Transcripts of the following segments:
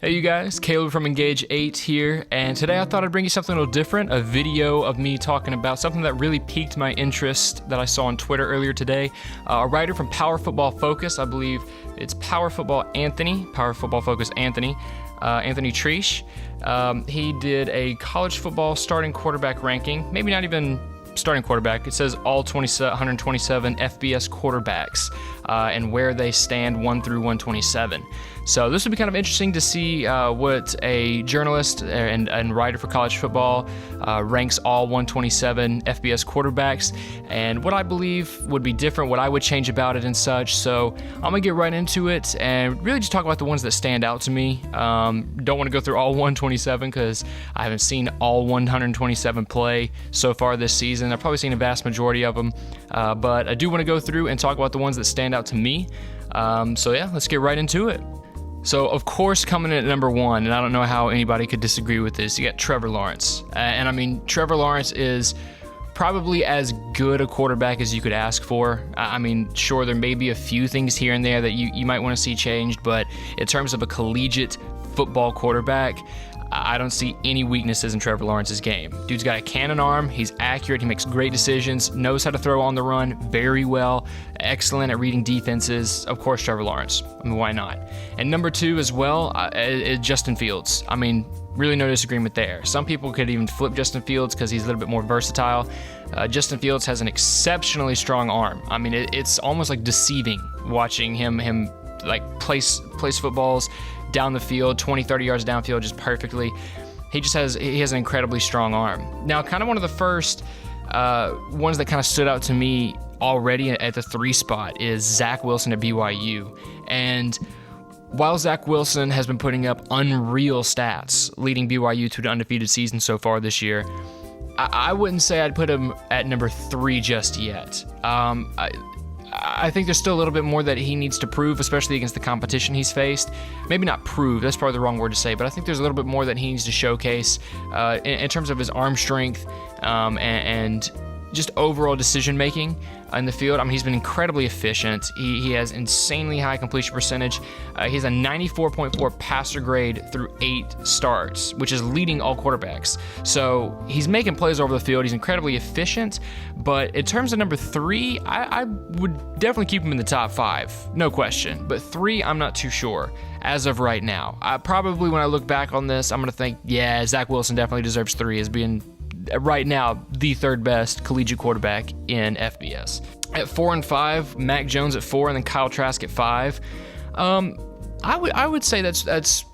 Hey you guys, Caleb from Engage 8 here, and today I thought I'd bring you something a little different, a video of me talking about something that really piqued my interest that I saw on Twitter earlier today. A writer from Power Football Focus, I believe it's Power Football Focus Anthony, Anthony Treesh. He did a college football starting quarterback ranking, maybe not even starting quarterback. It says all 127 FBS quarterbacks and where they stand 1 through 127. So this would be kind of interesting to see what a journalist and writer for college football ranks all 127 FBS quarterbacks, and what I believe would be different, what I would change about it and such. So I'm going to get right into it and really just talk about the ones that stand out to me. Don't want to go through all 127 because I haven't seen all 127 play so far this season. I've probably seen a vast majority of them, but I do want to go through and talk about the ones that stand out to me. So yeah, let's get right into it. So, of course, coming in at number one, and I don't know how anybody could disagree with this, you got Trevor Lawrence. And I mean, Trevor Lawrence is probably as good a quarterback as you could ask for. I mean, sure, there may be a few things here and there that you might want to see changed, but in terms of a collegiate football quarterback, I don't see any weaknesses in Trevor Lawrence's game. Dude's got a cannon arm, he's accurate, he makes great decisions, knows how to throw on the run very well, excellent at reading defenses. Of course, Trevor Lawrence. I mean, why not? And number two as well, Justin Fields. I mean, really no disagreement there. Some people could even flip Justin Fields because he's a little bit more versatile. Justin Fields has an exceptionally strong arm. I mean, it's almost like deceiving watching him like place footballs down the field, 20, 30 yards downfield just perfectly. He has an incredibly strong arm. Now, kind of one of the first ones that kind of stood out to me already at the 3 spot is Zach Wilson at BYU. And while Zach Wilson has been putting up unreal stats, leading BYU to an undefeated season so far this year, I wouldn't say I'd put him at number 3 just yet. I think there's still a little bit more that he needs to prove, especially against the competition he's faced. Maybe not prove, that's probably the wrong word to say, but I think there's a little bit more that he needs to showcase in terms of his arm strength and just overall decision making in the field. I mean, he's been incredibly efficient. He has insanely high completion percentage. He has a 94.4 passer grade through 8 starts, which is leading all quarterbacks. So he's making plays over the field. He's incredibly efficient. But in terms of number 3, I would definitely keep him in the top 5, no question. But 3, I'm not too sure as of right now. Probably when I look back on this, I'm going to think, yeah, Zach Wilson definitely deserves 3 as being right now the 3rd best collegiate quarterback in FBS. At 4 and 5, Mac Jones at 4, and then Kyle Trask at 5. I would say that's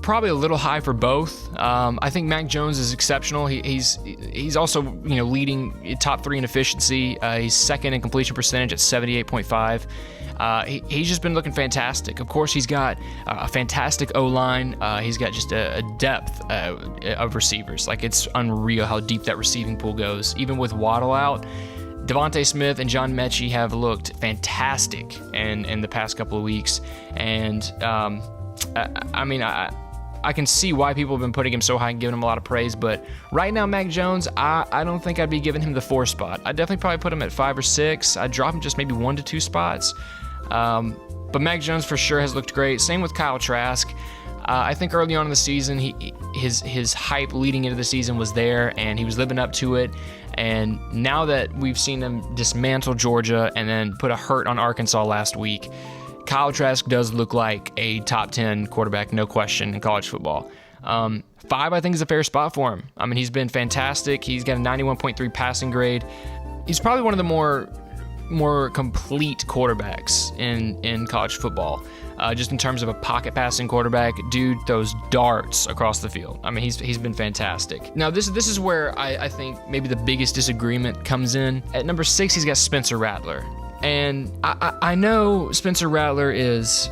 probably a little high for both. I think Mac Jones is exceptional. He's also leading top 3 in efficiency. He's 2nd in completion percentage at 78.5. He's just been looking fantastic. Of course, he's got a fantastic O-line. He's got just a depth of receivers. Like, it's unreal how deep that receiving pool goes. Even with Waddle out, Devontae Smith and John Mechie have looked fantastic in the past couple of weeks. And, I can see why people have been putting him so high and giving him a lot of praise, but right now, Mac Jones, I don't think I'd be giving him the 4 spot. I'd definitely probably put him at 5 or 6. I'd drop him just maybe 1 to 2 spots. But Mac Jones for sure has looked great. Same with Kyle Trask. I think early on in the season, his hype leading into the season was there, and he was living up to it. And now that we've seen him dismantle Georgia and then put a hurt on Arkansas last week, Kyle Trask does look like a top 10 quarterback, no question, in college football. 5, I think, is a fair spot for him. I mean, he's been fantastic. He's got a 91.3 passing grade. He's probably one of the more complete quarterbacks in college football. Just in terms of a pocket passing quarterback, dude throws darts across the field. I mean, he's been fantastic. Now, this is where I think maybe the biggest disagreement comes in. At number 6, he's got Spencer Rattler. And I know Spencer Rattler is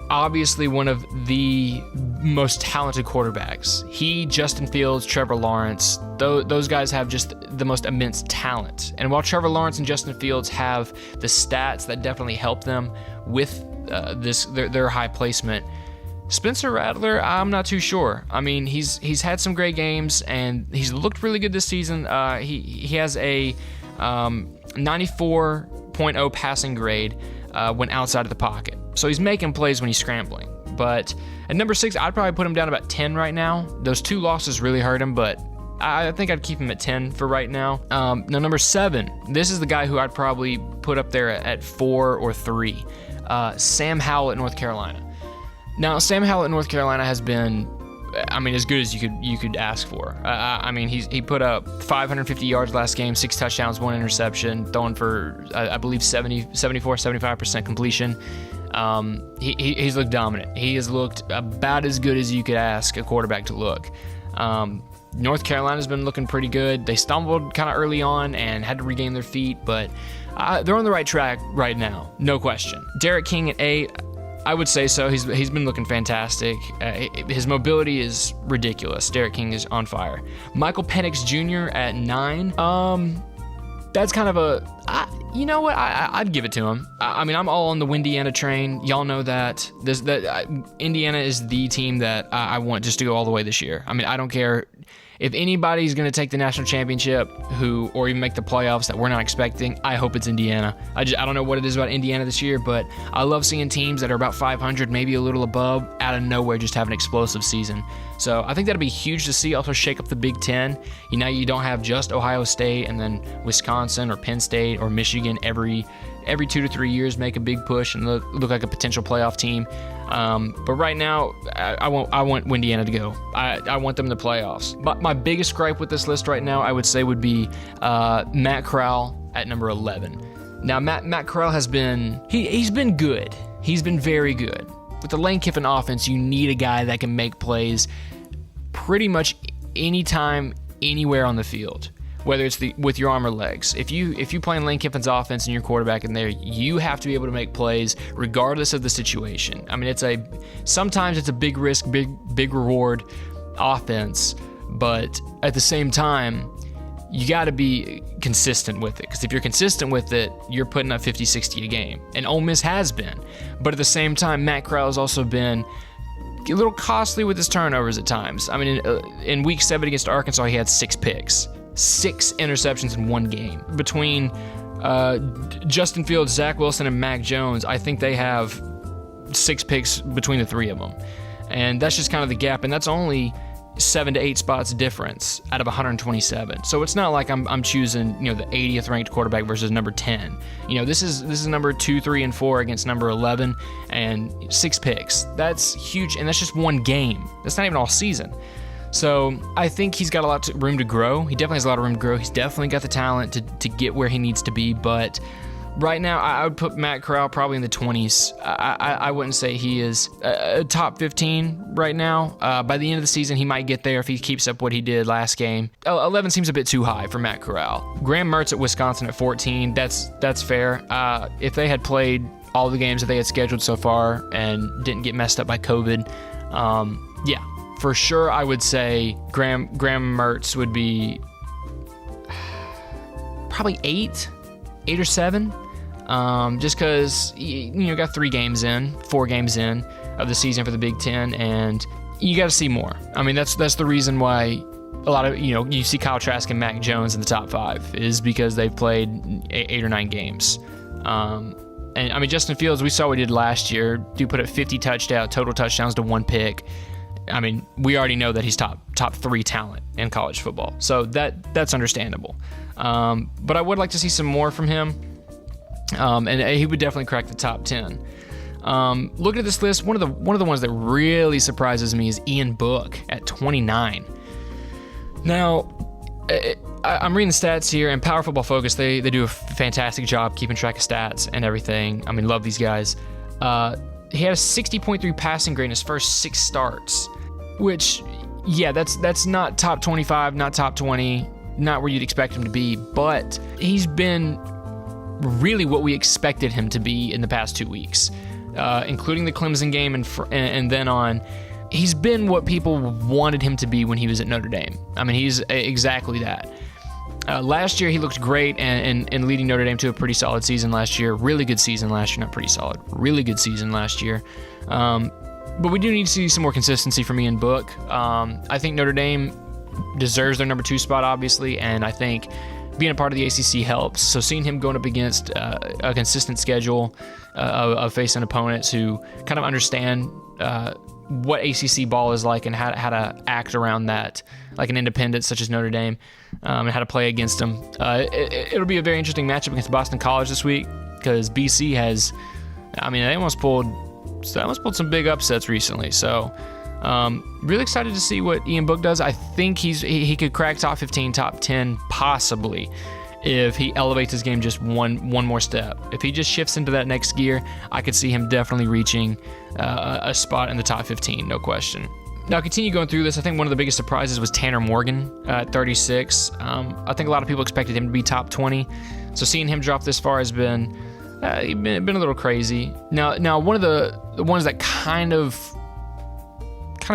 obviously one of the most talented quarterbacks. He, Justin Fields, Trevor Lawrence, those guys have just the most immense talent. And while Trevor Lawrence and Justin Fields have the stats that definitely help them with their high placement, Spencer Rattler, I'm not too sure. I mean, he's had some great games, and he's looked really good this season. He has a 94.0 passing grade when outside of the pocket. So he's making plays when he's scrambling. But at number 6, I'd probably put him down about 10 right now. Those 2 losses really hurt him, but I think I'd keep him at 10 for right now. Now, number 7, this is the guy who I'd probably put up there at 4 or 3. Sam Howell at North Carolina. Now, Sam Howell at North Carolina has been, as good as you could ask for. He put up 550 yards last game, 6 touchdowns, 1 interception, throwing for, I believe, 75% completion. He's looked dominant. He has looked about as good as you could ask a quarterback to look. North Carolina's been looking pretty good. They stumbled kind of early on and had to regain their feet, but they're on the right track right now, no question. Derek King at 8, I would say so. He's been looking fantastic. His mobility is ridiculous. Derek King is on fire. Michael Penix Jr. at 9. That's kind of you know what? I'd give it to him. I'm all on the Windiana train. Y'all know that. Indiana is the team that I want just to go all the way this year. I don't care if anybody's going to take the national championship or even make the playoffs that we're not expecting. I hope it's Indiana. I don't know what it is about Indiana this year, but I love seeing teams that are about 500, maybe a little above, out of nowhere just have an explosive season. So I think that'll be huge to see. Also shake up the Big Ten. You don't have just Ohio State and then Wisconsin or Penn State or Michigan every 2 to 3 years make a big push and look like a potential playoff team. But right now, I want Indiana to go. I want them in the playoffs. But my biggest gripe with this list right now, I would say, would be Matt Corral at number 11. Now, Matt Corral has been he's been good. He's been very good. With the Lane Kiffin offense, you need a guy that can make plays pretty much anytime, anywhere on the field. Whether it's with your arm or legs. If you play in Lane Kiffin's offense and your quarterback in there, you have to be able to make plays regardless of the situation. Sometimes it's a big risk, big reward offense, but at the same time, you got to be consistent with it. Because if you're consistent with it, you're putting up 50, 60 a game. And Ole Miss has been. But at the same time, Matt Corral has also been a little costly with his turnovers at times. In week 7 against Arkansas, he had 6 picks. 6 interceptions in one game. Between Justin Fields, Zach Wilson, and Mac Jones, I think they have 6 picks between the 3 of them. And that's just kind of the gap. And that's only 7 to 8 spots difference out of 127. So it's not like I'm choosing the 80th ranked quarterback versus number 10. This is number 2, 3, and 4 against number 11 and 6 picks. That's huge, and that's just one game. That's not even all season. So I think he's got a lot of room to grow. He definitely has a lot of room to grow. He's definitely got the talent to get where he needs to be. But right now, I would put Matt Corral probably in the 20s. I wouldn't say he is a top 15 right now. By the end of the season, he might get there if he keeps up what he did last game. 11 seems a bit too high for Matt Corral. Graham Mertz at Wisconsin at 14. That's fair. If they had played all the games that they had scheduled so far and didn't get messed up by COVID, yeah. For sure, I would say Graham Mertz would be probably 8 or 7, just because got 4 games in of the season for the Big Ten, and you got to see more. That's the reason why a lot of you see Kyle Trask and Mac Jones in the top 5 is because they've played 8 or 9 games. And Justin Fields, we saw what he did last year. Dude put up 50 total touchdowns to 1 pick. We already know that he's top 3 talent in college football, so that's understandable. But I would like to see some more from him, and he would definitely crack the top 10. Looking at this list, one of the ones that really surprises me is Ian Book at 29. Now, I'm reading the stats here, and Power Football Focus, they do a fantastic job keeping track of stats and everything. Love these guys. He had a 60.3 passing grade in his first 6 starts, which, yeah, that's not top 25, not top 20, not where you'd expect him to be, but he's been really what we expected him to be in the past 2 weeks, including the Clemson game and then on. He's been what people wanted him to be when he was at Notre Dame. He's exactly that. Last year, he looked great and leading Notre Dame to a pretty solid season last year. Really good season last year. Not pretty solid. Really good season last year. But we do need to see some more consistency from Ian Book. I think Notre Dame deserves their number 2 spot, obviously, and I think being a part of the ACC helps. So seeing him going up against a consistent schedule of facing opponents who kind of understand what ACC ball is like and how to act around that, like an independent such as Notre Dame, and how to play against them. It'll be a very interesting matchup against Boston College this week, because BC has, they almost pulled some big upsets recently. So really excited to see what Ian Book does. I think he could crack top 15, top 10 possibly, if he elevates his game just one more step. If he just shifts into that next gear, I could see him definitely reaching a spot in the top 15, no question. Now, continue going through this. I think one of the biggest surprises was Tanner Morgan at 36. I think a lot of people expected him to be top 20. So seeing him drop this far has been a little crazy. Now one of the ones that kind of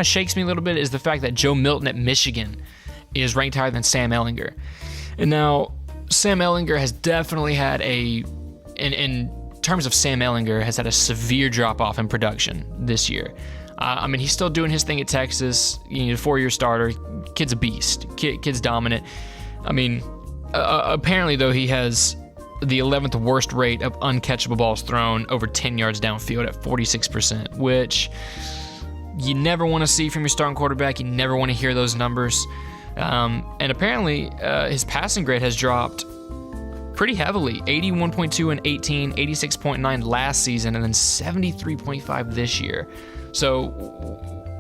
shakes me a little bit is the fact that Joe Milton at Michigan is ranked higher than Sam Ehlinger. And now Sam Ehlinger has definitely had in terms of Sam Ehlinger, has had a severe drop-off in production this year. He's still doing his thing at Texas, 4-year starter. Kid's a beast. Kid's dominant. Apparently, though, he has the 11th worst rate of uncatchable balls thrown over 10 yards downfield at 46%, which you never want to see from your starting quarterback. You never want to hear those numbers. And apparently, his passing grade has dropped pretty heavily. 81.2 in 18, 86.9 last season, and then 73.5 this year. So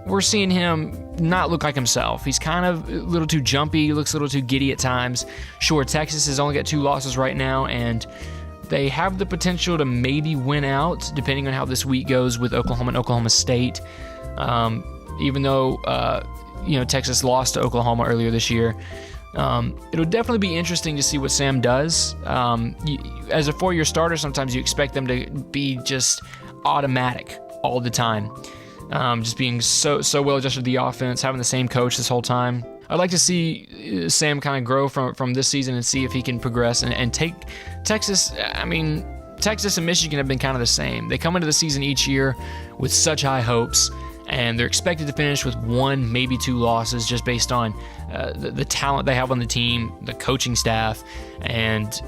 we're seeing him not look like himself. He's kind of a little too jumpy, looks a little too giddy at times. Sure, Texas has only got 2 losses right now, and they have the potential to maybe win out, depending on how this week goes with Oklahoma and Oklahoma State. Even though Texas lost to Oklahoma earlier this year. It'll definitely be interesting to see what Sam does. As a 4-year starter, sometimes you expect them to be just automatic all the time. Just being so well adjusted to the offense, having the same coach this whole time. I'd like to see Sam kind of grow from this season and see if he can progress and take Texas. Texas and Michigan have been kind of the same. They come into the season each year with such high hopes, and they're expected to finish with 1, maybe 2 losses just based on the talent they have on the team, the coaching staff, and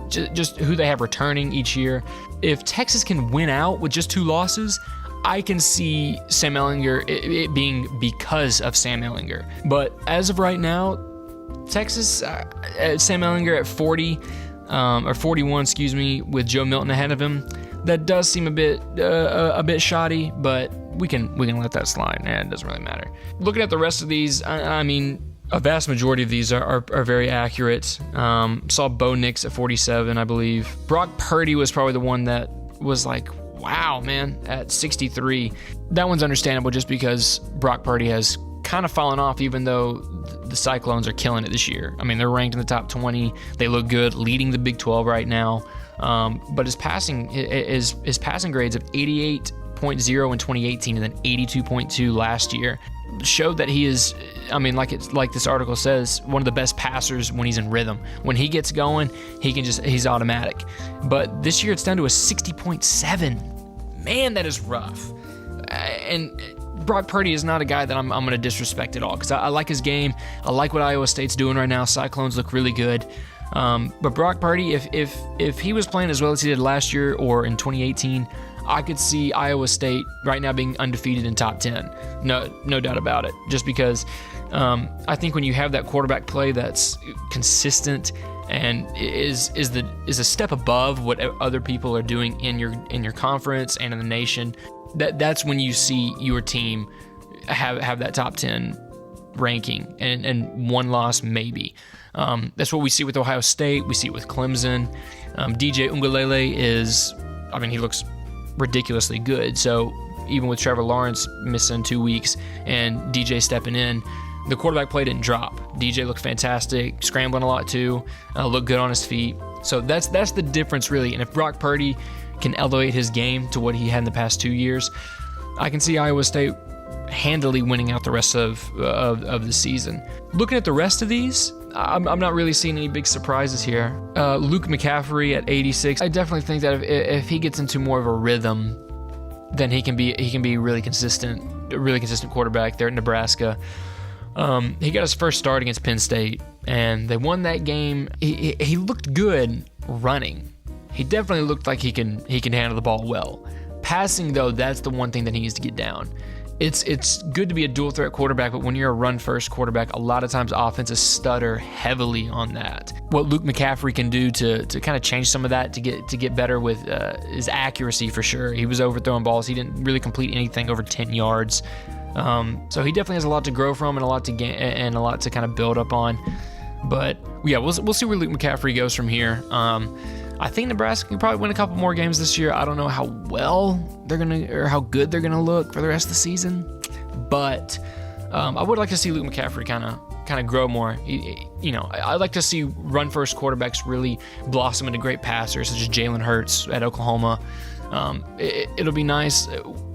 just who they have returning each year. If Texas can win out with just 2 losses, I can see Sam Ehlinger, it being because of Sam Ehlinger. But as of right now, Texas, Sam Ehlinger at 40, or 41, with Joe Milton ahead of him, that does seem a bit shoddy, but we can let that slide, and it doesn't really matter. Looking at the rest of these, a vast majority of these are very accurate. Saw Bo Nix at 47, I believe. Brock Purdy was probably the one that was like, wow, man, at 63. That one's understandable just because Brock Purdy has kind of fallen off, even though the Cyclones are killing it this year. They're ranked in the top 20. They look good, leading the Big 12 right now. But his passing grades of 88.0 in 2018 and then 82.2 last year showed that he is, like this article says, one of the best passers when he's in rhythm. When he gets going, he's automatic. But this year it's down to a 60.7. Man, that is rough. And Brock Purdy is not a guy that I'm going to disrespect at all, because I like his game. I like what Iowa State's doing right now. Cyclones look really good. But Brock Purdy, if he was playing as well as he did last year or in 2018, I could see Iowa State right now being undefeated in top 10. No doubt about it. Just because I think when you have that quarterback play that's consistent and is a step above what other people are doing in your conference and in the nation, that's when you see your team have that top 10 ranking and 1 loss maybe. That's what we see with Ohio State. We see it with Clemson. DJ Uiagalelei he looks ridiculously good. So even with Trevor Lawrence missing 2 weeks and DJ stepping in, the quarterback play didn't drop. DJ looked fantastic, scrambling a lot too, looked good on his feet. So that's the difference really. And if Brock Purdy can elevate his game to what he had in the past 2 years, I can see Iowa State handily winning out the rest of the season. Looking at the rest of these, I'm not really seeing any big surprises here. Luke McCaffrey at 86. I definitely think that if he gets into more of a rhythm, then he can be a really consistent quarterback there at Nebraska. He got his first start against Penn State and they won that game. He looked good running. He definitely looked like he can handle the ball well. Passing, though, that's the one thing that he needs to get down. It's good to be a dual threat quarterback, but when you're a run first quarterback, a lot of times offenses stutter heavily on that. What Luke McCaffrey can do to kind of change some of that to get better with his accuracy, for sure. He was overthrowing balls. He didn't really complete anything over 10 yards. So he definitely has a lot to grow from and a lot to gain and a lot to kind of build up on. But yeah, we'll see where Luke McCaffrey goes from here. I think Nebraska can probably win a couple more games this year. I don't know how well they're gonna or how good they're gonna look for the rest of the season, but I would like to see Luke McCaffrey kind of grow more. I'd like to see run first quarterbacks really blossom into great passers, such as Jalen Hurts at Oklahoma. It'll be nice.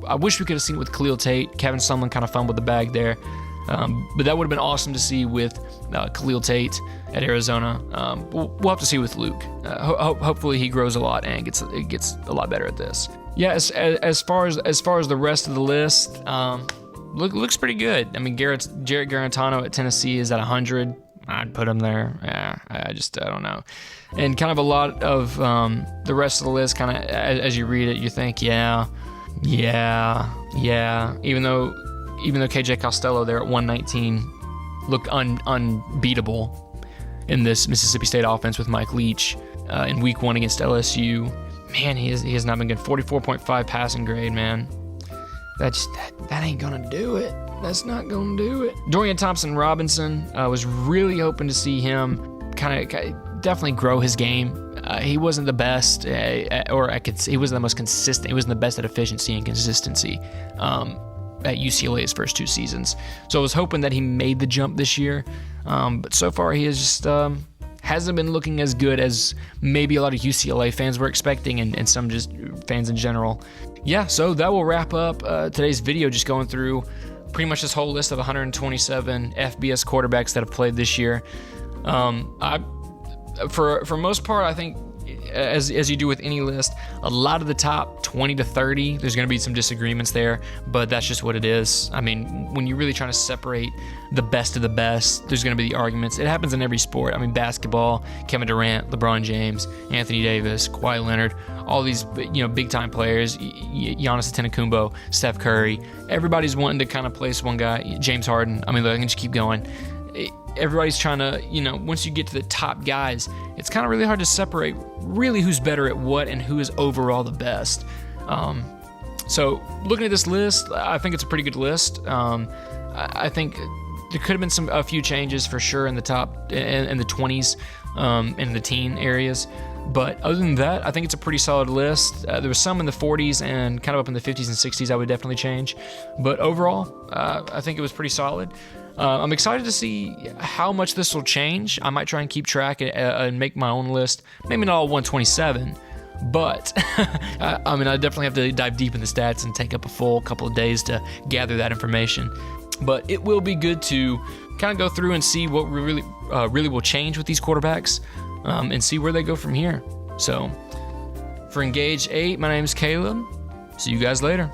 I wish we could have seen it with Khalil Tate. Kevin Sumlin kind of fumbled the bag there. But that would have been awesome to see with Khalil Tate at Arizona. We'll have to see with Luke. Hopefully he grows a lot and gets a lot better at this. Yeah, as far as the rest of the list, looks pretty good. I mean, Jarrett Garantano at Tennessee is at 100. I'd put him there. Yeah, I don't know. And kind of a lot of the rest of the list, kind of as you read it, you think, yeah. Even though KJ Costello there at 119 looked unbeatable in this Mississippi State offense with Mike Leach in week 1 against LSU. Man, he has not been good. 44.5 passing grade, man. That ain't gonna do it. That's not gonna do it. Dorian Thompson-Robinson, was really hoping to see him kind of definitely grow his game. He wasn't the best, he wasn't the most consistent. He wasn't the best at efficiency and consistency at UCLA's first 2 seasons. So I was hoping that he made the jump this year. But so far he has just hasn't been looking as good as maybe a lot of UCLA fans were expecting and some just fans in general. Yeah, so that will wrap up today's video, just going through pretty much this whole list of 127 FBS quarterbacks that have played this year. For most part, I think, as you do with any list, a lot of the top 20 to 30, there's going to be some disagreements there, but that's just what it is. I mean, when you're really trying to separate the best of the best, there's going to be the arguments. It happens in every sport. I mean, basketball, Kevin Durant, LeBron James, Anthony Davis, Kawhi Leonard, all these big-time players, Giannis Antetokounmpo, Steph Curry. Everybody's wanting to kind of place one guy, James Harden. I mean, I can just keep going. Everybody's trying to, once you get to the top guys, it's kind of really hard to separate really who's better at what and who is overall the best. So looking at this list, I think it's a pretty good list. I think there could have been a few changes for sure in the top, in the 20s, in the teen areas. But other than that, I think it's a pretty solid list. There was some in the 40s and kind of up in the 50s and 60s I would definitely change. But overall, I think it was pretty solid. I'm excited to see how much this will change. I might try and keep track and make my own list. Maybe not all 127, but I definitely have to dive deep in the stats and take up a full couple of days to gather that information. But it will be good to kind of go through and see what really will change with these quarterbacks and see where they go from here. So for Engage 8, my name is Caleb. See you guys later.